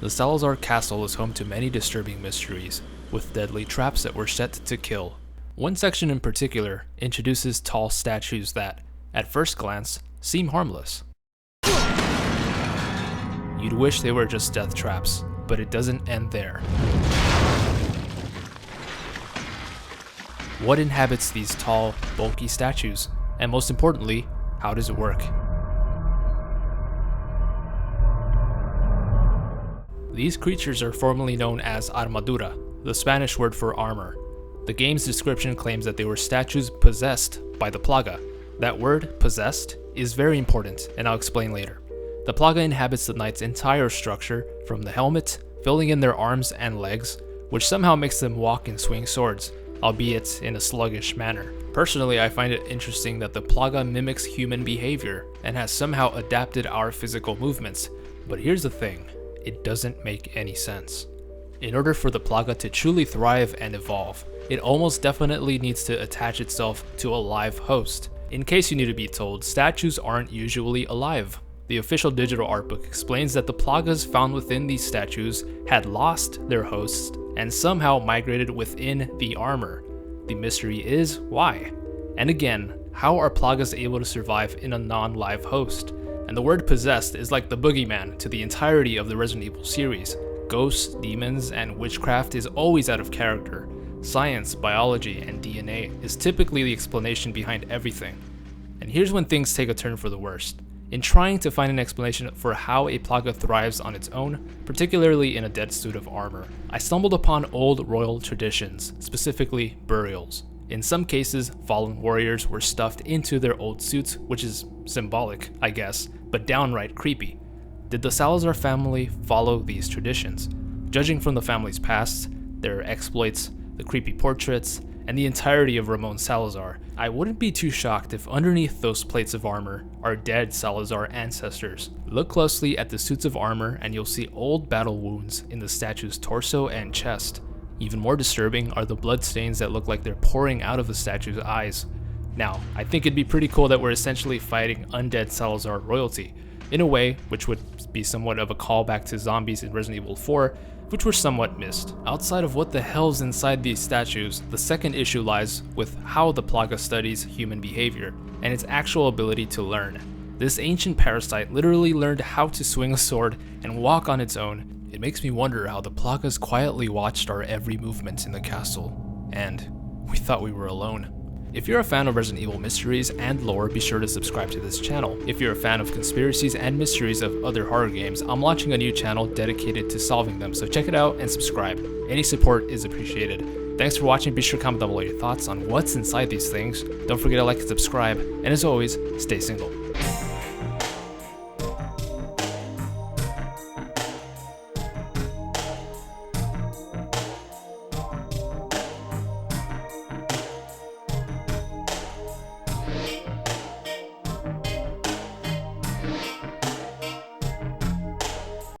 The Salazar castle is home to many disturbing mysteries, with deadly traps that were set to kill. One section in particular introduces tall statues that, at first glance, seem harmless. You'd wish they were just death traps, but it doesn't end there. What inhabits these tall, bulky statues? And most importantly, how does it work? These creatures are formerly known as Armadura, the Spanish word for armor. The game's description claims that they were statues possessed by the Plaga. That word, possessed, is very important, and I'll explain later. The Plaga inhabits the knight's entire structure, from the helmet, filling in their arms and legs, which somehow makes them walk and swing swords, albeit in a sluggish manner. Personally, I find it interesting that the Plaga mimics human behavior and has somehow adapted our physical movements, but here's the thing, it doesn't make any sense. In order for the Plaga to truly thrive and evolve, it almost definitely needs to attach itself to a live host. In case you need to be told, statues aren't usually alive. The official digital art book explains that the Plagas found within these statues had lost their hosts and somehow migrated within the armor. The mystery is why. And again, how are Plagas able to survive in a non-live host? And the word possessed is like the boogeyman to the entirety of the Resident Evil series. Ghosts, demons, and witchcraft is always out of character. Science, biology, and DNA is typically the explanation behind everything. And here's when things take a turn for the worst. In trying to find an explanation for how a Plaga thrives on its own, particularly in a dead suit of armor, I stumbled upon old royal traditions, specifically burials. In some cases, fallen warriors were stuffed into their old suits, which is symbolic, I guess, but downright creepy. Did the Salazar family follow these traditions? Judging from the family's past, their exploits, the creepy portraits, and the entirety of Ramon Salazar, I wouldn't be too shocked if underneath those plates of armor are dead Salazar ancestors. Look closely at the suits of armor and you'll see old battle wounds in the statue's torso and chest. Even more disturbing are the bloodstains that look like they're pouring out of the statue's eyes. Now, I think it'd be pretty cool that we're essentially fighting undead Salazar royalty, in a way which would be somewhat of a callback to zombies in Resident Evil 4, which were somewhat missed. Outside of what the hell's inside these statues, the second issue lies with how the Plaga studies human behavior, and its actual ability to learn. This ancient parasite literally learned how to swing a sword and walk on its own. It makes me wonder how the Plagas quietly watched our every movement in the castle, and we thought we were alone. If you're a fan of Resident Evil mysteries and lore, be sure to subscribe to this channel. If you're a fan of conspiracies and mysteries of other horror games, I'm launching a new channel dedicated to solving them, so check it out and subscribe. Any support is appreciated. Thanks for watching, be sure to comment down below your thoughts on what's inside these things. Don't forget to like and subscribe, and as always, stay single.